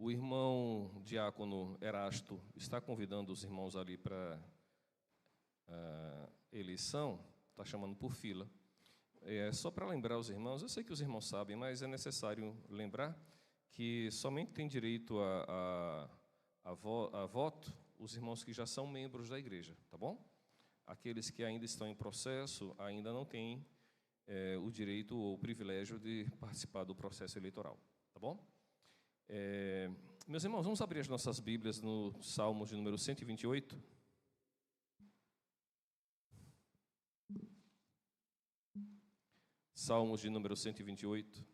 O irmão diácono Erasto está convidando os irmãos ali para a eleição, está chamando por fila. Só para lembrar os irmãos, eu sei que os irmãos sabem, mas é necessário lembrar que somente tem direito a voto os irmãos que já são membros da igreja, tá bom? Aqueles que ainda estão em processo ainda não têm o direito ou o privilégio de participar do processo eleitoral, tá bom? Meus irmãos, vamos abrir as nossas Bíblias no Salmos de número 128. Salmos de número 128.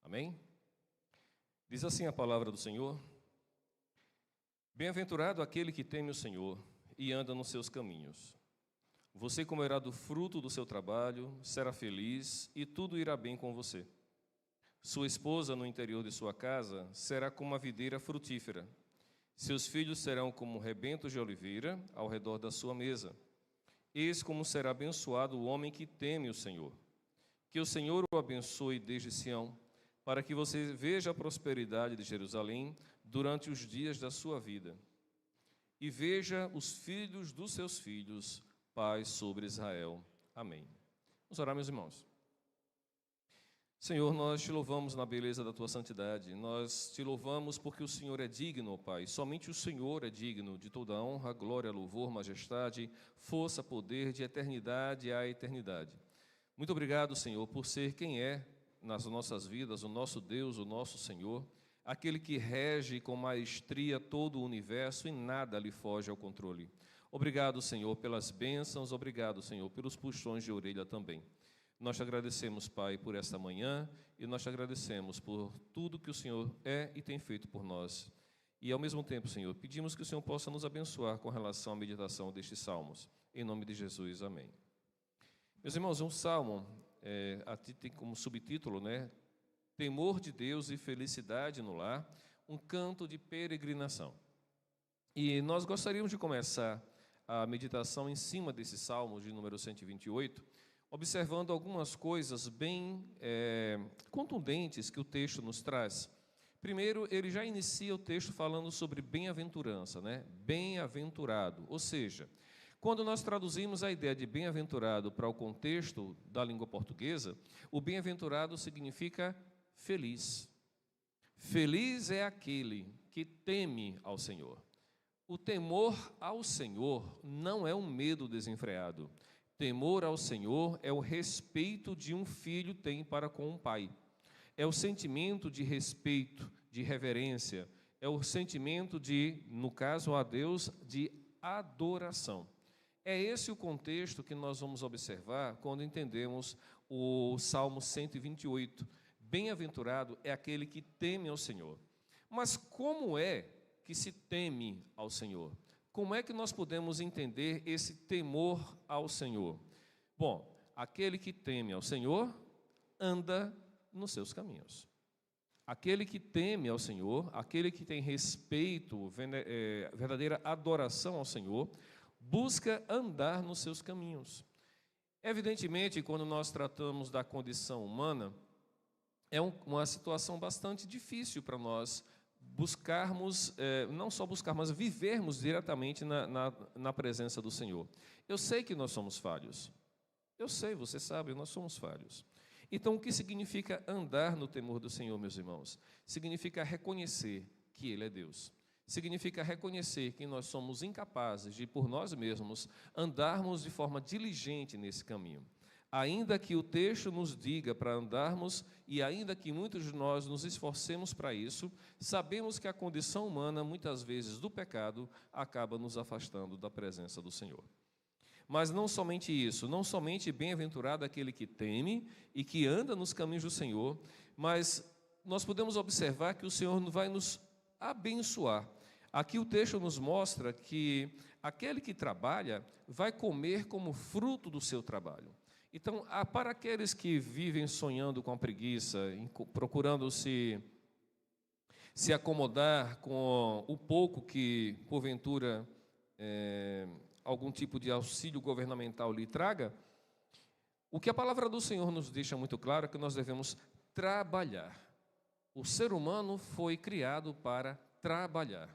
Amém? Diz assim a palavra do Senhor: Bem-aventurado aquele que teme o Senhor e anda nos seus caminhos. Você comerá do fruto do seu trabalho, será feliz e tudo irá bem com você. Sua esposa no interior de sua casa será como uma videira frutífera. Seus filhos serão como rebentos de oliveira ao redor da sua mesa. Eis como será abençoado o homem que teme o Senhor. Que o Senhor o abençoe desde Sião, para que você veja a prosperidade de Jerusalém durante os dias da sua vida. E veja os filhos dos seus filhos, paz sobre Israel. Amém. Vamos orar, meus irmãos. Senhor, nós te louvamos na beleza da tua santidade. Nós te louvamos porque o Senhor é digno, ó Pai. Somente o Senhor é digno de toda honra, glória, louvor, majestade, força, poder, de eternidade a eternidade. Muito obrigado, Senhor, por ser quem é nas nossas vidas, o nosso Deus, o nosso Senhor, aquele que rege com maestria todo o universo e nada lhe foge ao controle. Obrigado, Senhor, pelas bênçãos, obrigado, Senhor, pelos puxões de orelha também. Nós te agradecemos, Pai, por esta manhã e nós te agradecemos por tudo que o Senhor é e tem feito por nós. E, ao mesmo tempo, Senhor, pedimos que o Senhor possa nos abençoar com relação à meditação destes salmos. Em nome de Jesus, amém. Meus irmãos, um salmo, tem como subtítulo, Temor de Deus e felicidade no lar, um canto de peregrinação. E nós gostaríamos de começar a meditação em cima desse salmo de número 128, observando algumas coisas bem contundentes que o texto nos traz. Primeiro, ele já inicia o texto falando sobre bem-aventurança, bem-aventurado, ou seja, quando nós traduzimos a ideia de bem-aventurado para o contexto da língua portuguesa, o bem-aventurado significa feliz. Feliz é aquele que teme ao Senhor. O temor ao Senhor não é um medo desenfreado. Temor ao Senhor é o respeito de um filho tem para com um pai. É o sentimento de respeito, de reverência. É o sentimento de, no caso a Deus, de adoração. É esse o contexto que nós vamos observar quando entendemos o Salmo 128. Bem-aventurado é aquele que teme ao Senhor. Mas como é que se teme ao Senhor? Como é que nós podemos entender esse temor ao Senhor? Bom, aquele que teme ao Senhor anda nos seus caminhos. Aquele que teme ao Senhor, aquele que tem respeito, verdadeira adoração ao Senhor, busca andar nos seus caminhos. Evidentemente, quando nós tratamos da condição humana, é uma situação bastante difícil para nós buscarmos, não só buscar, mas vivermos diretamente na presença do Senhor. Eu sei que nós somos falhos. Eu sei, você sabe, nós somos falhos. Então, o que significa andar no temor do Senhor, meus irmãos? Significa reconhecer que Ele é Deus. Significa reconhecer que nós somos incapazes de, por nós mesmos, andarmos de forma diligente nesse caminho. Ainda que o texto nos diga para andarmos, e ainda que muitos de nós nos esforcemos para isso, sabemos que a condição humana, muitas vezes do pecado, acaba nos afastando da presença do Senhor. Mas não somente isso, não somente bem-aventurado aquele que teme e que anda nos caminhos do Senhor, mas nós podemos observar que o Senhor vai nos abençoar. Aqui o texto nos mostra que aquele que trabalha vai comer como fruto do seu trabalho. Então, para aqueles que vivem sonhando com a preguiça, procurando se acomodar com o pouco que, porventura, algum tipo de auxílio governamental lhe traga, O que a palavra do Senhor nos deixa muito claro é que nós devemos trabalhar. O ser humano foi criado para trabalhar.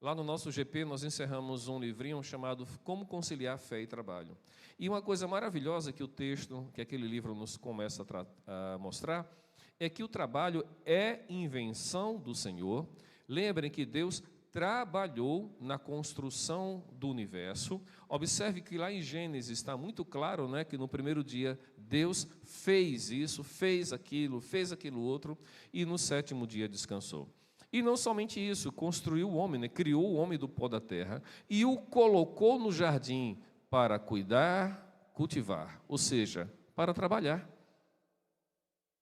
Lá no nosso GP, nós encerramos um livrinho chamado Como Conciliar Fé e Trabalho. E uma coisa maravilhosa que o texto, que aquele livro nos começa a mostrar, é que o trabalho é invenção do Senhor. Lembrem que Deus trabalhou na construção do universo. Observe que lá em Gênesis está muito claro, né, que no primeiro dia Deus fez isso, fez aquilo outro, e no sétimo dia descansou. E não somente isso, construiu o homem, né, criou o homem do pó da terra e o colocou no jardim para cuidar, cultivar, ou seja, para trabalhar.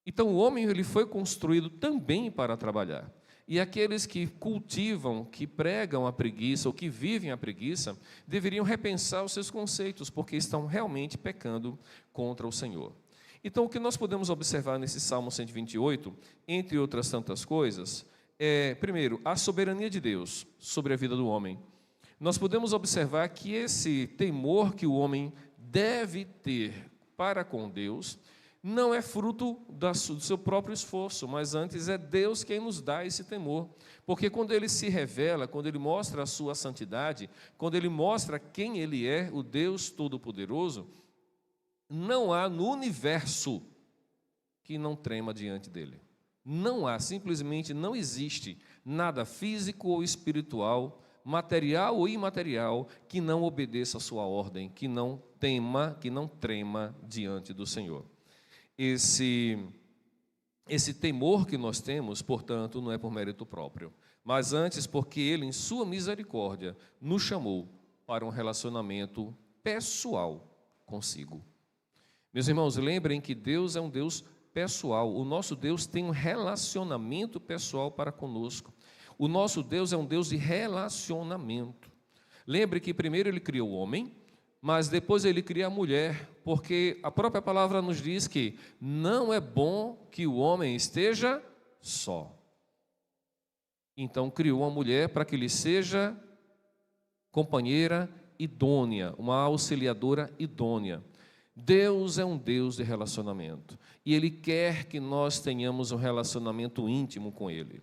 Então o homem ele foi construído também para trabalhar. E aqueles que cultivam, que pregam a preguiça ou que vivem a preguiça, deveriam repensar os seus conceitos, porque estão realmente pecando contra o Senhor. Então, o que nós podemos observar nesse Salmo 128, entre outras tantas coisas, é, primeiro, a soberania de Deus sobre a vida do homem. Nós podemos observar que esse temor que o homem deve ter para com Deus não é fruto do seu próprio esforço, mas antes é Deus quem nos dá esse temor. Porque quando Ele se revela, quando Ele mostra a sua santidade, quando Ele mostra quem Ele é, o Deus Todo-Poderoso, não há no universo que não trema diante dEle. Não há, simplesmente não existe nada físico ou espiritual, material ou imaterial, que não obedeça a sua ordem, que não tema, que não trema diante do Senhor. Esse temor que nós temos, portanto, não é por mérito próprio, mas antes porque Ele, em sua misericórdia, nos chamou para um relacionamento pessoal consigo. Meus irmãos, lembrem que Deus é um Deus pessoal. O nosso Deus tem um relacionamento pessoal para conosco. O nosso Deus é um Deus de relacionamento. Lembre que primeiro Ele criou o homem, mas depois Ele cria a mulher, porque a própria palavra nos diz que não é bom que o homem esteja só. Então criou a mulher para que lhe seja companheira idônea, uma auxiliadora idônea. Deus é um Deus de relacionamento e Ele quer que nós tenhamos um relacionamento íntimo com Ele.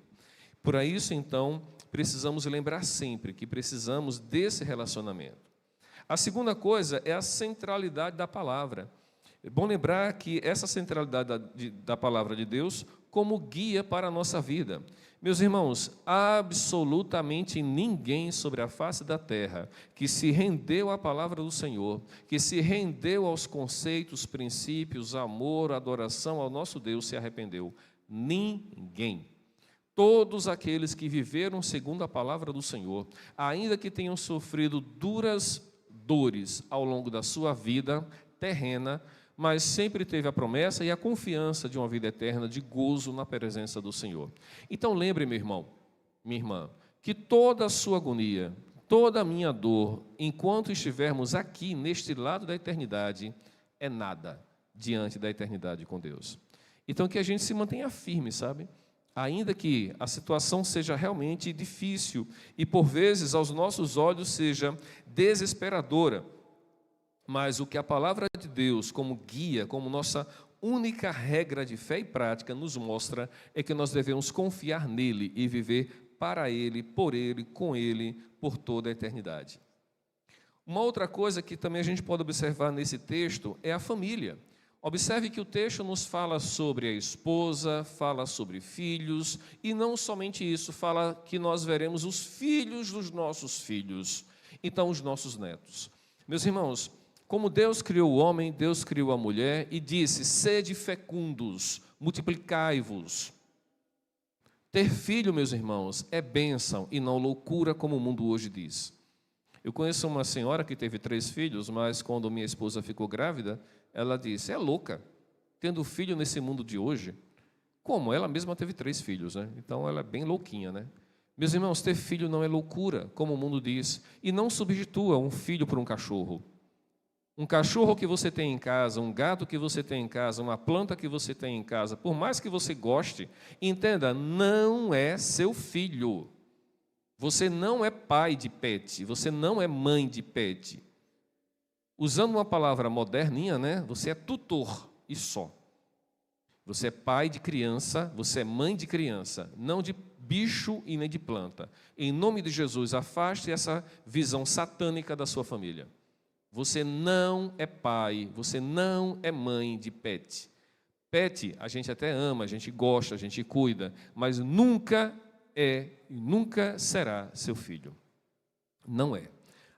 Por isso, então, precisamos lembrar sempre que precisamos desse relacionamento. A segunda coisa é a centralidade da palavra. É bom lembrar que essa centralidade da palavra de Deus como guia para a nossa vida. Meus irmãos, absolutamente ninguém sobre a face da terra que se rendeu à palavra do Senhor, que se rendeu aos conceitos, princípios, amor, adoração ao nosso Deus se arrependeu. Ninguém. Todos aqueles que viveram segundo a palavra do Senhor, ainda que tenham sofrido duras dores ao longo da sua vida terrena, mas sempre teve a promessa e a confiança de uma vida eterna, de gozo na presença do Senhor. Então lembre, meu irmão, minha irmã, que toda a sua agonia, toda a minha dor, enquanto estivermos aqui, neste lado da eternidade, é nada diante da eternidade com Deus. Então que a gente se mantenha firme, sabe? Ainda que a situação seja realmente difícil e por vezes aos nossos olhos seja desesperadora, mas o que a palavra de Deus como guia, como nossa única regra de fé e prática nos mostra é que nós devemos confiar nele e viver para ele, por ele, com ele, por toda a eternidade. Uma outra coisa que também a gente pode observar nesse texto é a família. Observe que o texto nos fala sobre a esposa, fala sobre filhos, e não somente isso, fala que nós veremos os filhos dos nossos filhos, então os nossos netos. Meus irmãos, como Deus criou o homem, Deus criou a mulher e disse, sede fecundos, multiplicai-vos. Ter filho, meus irmãos, é bênção e não loucura, como o mundo hoje diz. Eu conheço uma senhora que teve 3 filhos, mas quando minha esposa ficou grávida, ela disse, é louca, tendo filho nesse mundo de hoje. Como? Ela mesma teve 3 filhos, né? Então ela é bem louquinha, né? Meus irmãos, ter filho não é loucura, como o mundo diz, e não substitua um filho por um cachorro. Um cachorro que você tem em casa, um gato que você tem em casa, uma planta que você tem em casa, por mais que você goste, entenda, não é seu filho. Você não é pai de pet, você não é mãe de pet. Usando uma palavra moderninha, né? Você é tutor e só. Você é pai de criança, você é mãe de criança, não de bicho e nem de planta. Em nome de Jesus, afaste essa visão satânica da sua família. Você não é pai, você não é mãe de pet. Pet, a gente até ama, a gente gosta, a gente cuida, mas nunca é e nunca será seu filho. Não é.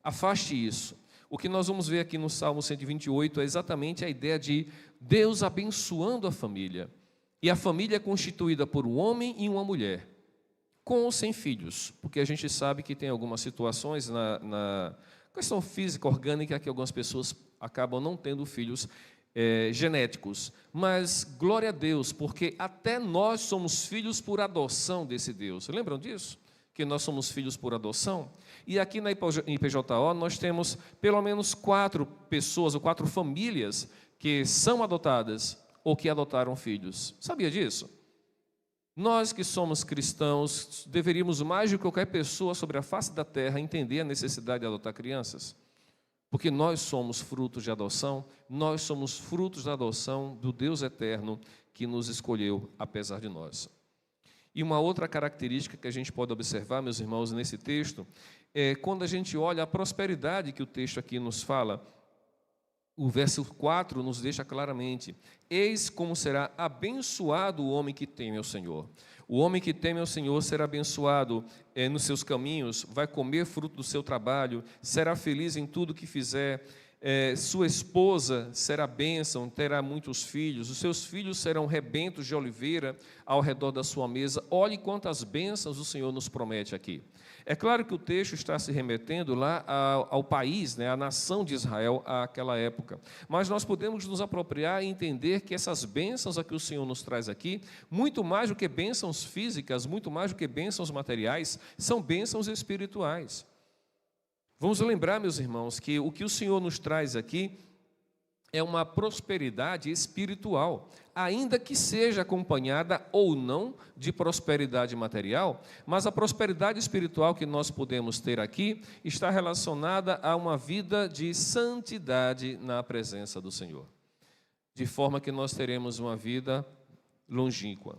Afaste isso. O que nós vamos ver aqui no Salmo 128 é exatamente a ideia de Deus abençoando a família. E a família é constituída por um homem e uma mulher, com ou sem filhos, porque a gente sabe que tem algumas situações na questão física, orgânica, que algumas pessoas acabam não tendo filhos genéticos. Mas glória a Deus, porque até nós somos filhos por adoção desse Deus. Lembram disso? Que nós somos filhos por adoção? E aqui na IPJO nós temos pelo menos 4 pessoas ou 4 famílias que são adotadas ou que adotaram filhos. Sabia disso? Nós que somos cristãos deveríamos mais do que qualquer pessoa sobre a face da terra entender a necessidade de adotar crianças. Porque nós somos frutos de adoção, nós somos frutos da adoção do Deus eterno que nos escolheu apesar de nós. E uma outra característica que a gente pode observar, meus irmãos, nesse texto, é quando a gente olha a prosperidade que o texto aqui nos fala. O verso 4 nos deixa claramente: eis como será abençoado o homem que teme ao Senhor. O homem que teme ao Senhor será abençoado nos seus caminhos, vai comer fruto do seu trabalho, será feliz em tudo que fizer. Sua esposa será bênção, terá muitos filhos, os seus filhos serão rebentos de oliveira ao redor da sua mesa. Olhe quantas bênçãos o Senhor nos promete aqui. É claro que o texto está se remetendo lá ao país, né, à nação de Israel àquela época, mas nós podemos nos apropriar e entender que essas bênçãos a que o Senhor nos traz aqui, muito mais do que bênçãos físicas, muito mais do que bênçãos materiais, são bênçãos espirituais. Vamos lembrar, meus irmãos, que o que o Senhor nos traz aqui é uma prosperidade espiritual, ainda que seja acompanhada ou não de prosperidade material, mas a prosperidade espiritual que nós podemos ter aqui está relacionada a uma vida de santidade na presença do Senhor, de forma que nós teremos uma vida longínqua.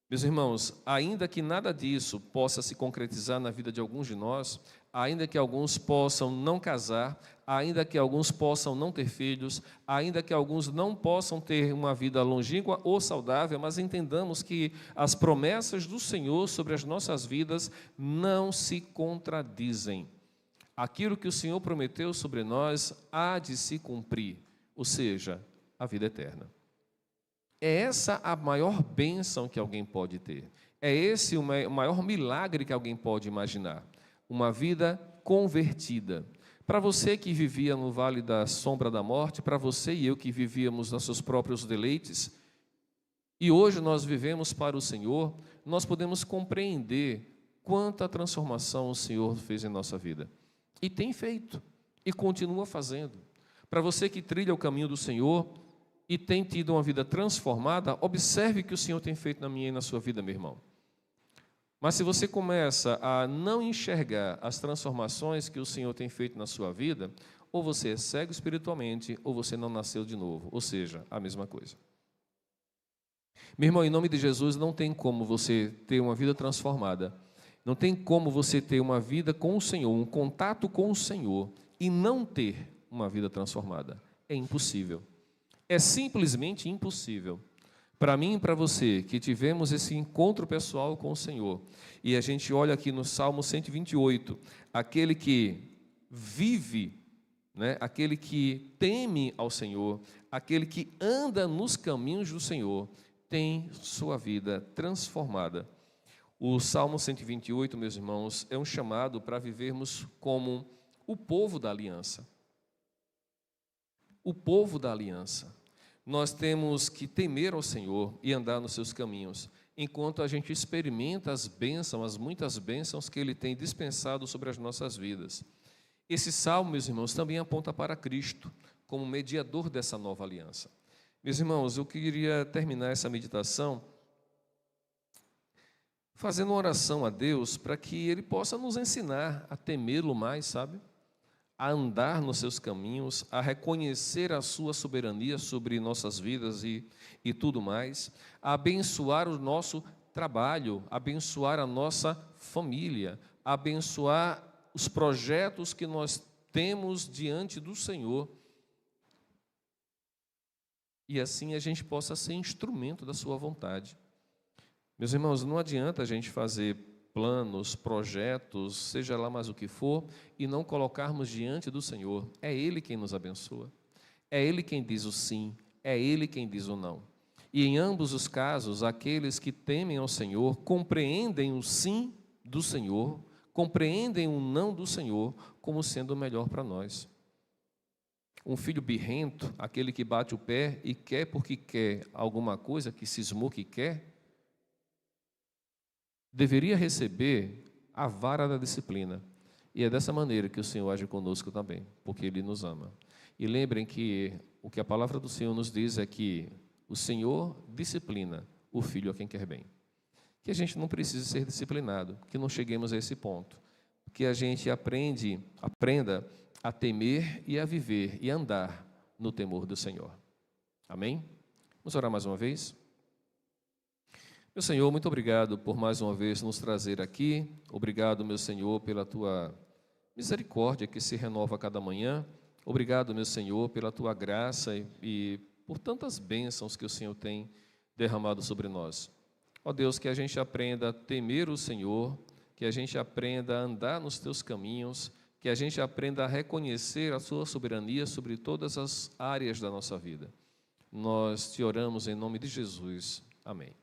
Meus irmãos, ainda que nada disso possa se concretizar na vida de alguns de nós, ainda que alguns possam não casar, ainda que alguns possam não ter filhos, ainda que alguns não possam ter uma vida longínqua ou saudável, mas entendamos que as promessas do Senhor sobre as nossas vidas não se contradizem. Aquilo que o Senhor prometeu sobre nós há de se cumprir, ou seja, a vida eterna. É essa a maior bênção que alguém pode ter. É esse o maior milagre que alguém pode imaginar. Uma vida convertida. Para você que vivia no vale da sombra da morte, para você e eu que vivíamos nossos próprios deleites, e hoje nós vivemos para o Senhor, nós podemos compreender quanta transformação o Senhor fez em nossa vida. E tem feito, e continua fazendo. Para você que trilha o caminho do Senhor e tem tido uma vida transformada, observe o que o Senhor tem feito na minha e na sua vida, meu irmão. Mas se você começa a não enxergar as transformações que o Senhor tem feito na sua vida, ou você é cego espiritualmente, ou você não nasceu de novo, ou seja, a mesma coisa. Meu irmão, em nome de Jesus, não tem como você ter uma vida transformada, não tem como você ter uma vida com o Senhor, um contato com o Senhor, e não ter uma vida transformada. É impossível. É simplesmente impossível. Para mim e para você, que tivemos esse encontro pessoal com o Senhor, e a gente olha aqui no Salmo 128, aquele que vive, né, aquele que teme ao Senhor, aquele que anda nos caminhos do Senhor, tem sua vida transformada. O Salmo 128, meus irmãos, é um chamado para vivermos como o povo da aliança. O povo da aliança. Nós temos que temer ao Senhor e andar nos seus caminhos, enquanto a gente experimenta as bênçãos, as muitas bênçãos que Ele tem dispensado sobre as nossas vidas. Esse salmo, meus irmãos, também aponta para Cristo, como mediador dessa nova aliança. Meus irmãos, eu queria terminar essa meditação fazendo uma oração a Deus para que Ele possa nos ensinar a temê-lo mais, sabe? a andar nos seus caminhos, a reconhecer a sua soberania sobre nossas vidas e tudo mais, a abençoar o nosso trabalho, abençoar a nossa família, abençoar os projetos que nós temos diante do Senhor. E assim a gente possa ser instrumento da sua vontade. Meus irmãos, não adianta a gente fazer planos, projetos, seja lá mais o que for, e não colocarmos diante do Senhor. É Ele quem nos abençoa. É Ele quem diz o sim, é Ele quem diz o não. E em ambos os casos, aqueles que temem ao Senhor compreendem o sim do Senhor, compreendem o não do Senhor como sendo o melhor para nós. Um filho birrento, aquele que bate o pé e quer porque quer alguma coisa, que cismou que quer, deveria receber a vara da disciplina. E é dessa maneira que o Senhor age conosco também, porque Ele nos ama. E lembrem que o que a palavra do Senhor nos diz é que o Senhor disciplina o filho a quem quer bem. Que a gente não precise ser disciplinado, que não cheguemos a esse ponto. Que a gente aprenda a temer e a viver e andar no temor do Senhor. Amém? Vamos orar mais uma vez? Meu Senhor, muito obrigado por mais uma vez nos trazer aqui. Obrigado, meu Senhor, pela Tua misericórdia que se renova a cada manhã. Obrigado, meu Senhor, pela Tua graça e por tantas bênçãos que o Senhor tem derramado sobre nós. Ó Deus, que a gente aprenda a temer o Senhor, que a gente aprenda a andar nos Teus caminhos, que a gente aprenda a reconhecer a Sua soberania sobre todas as áreas da nossa vida. Nós te oramos em nome de Jesus. Amém.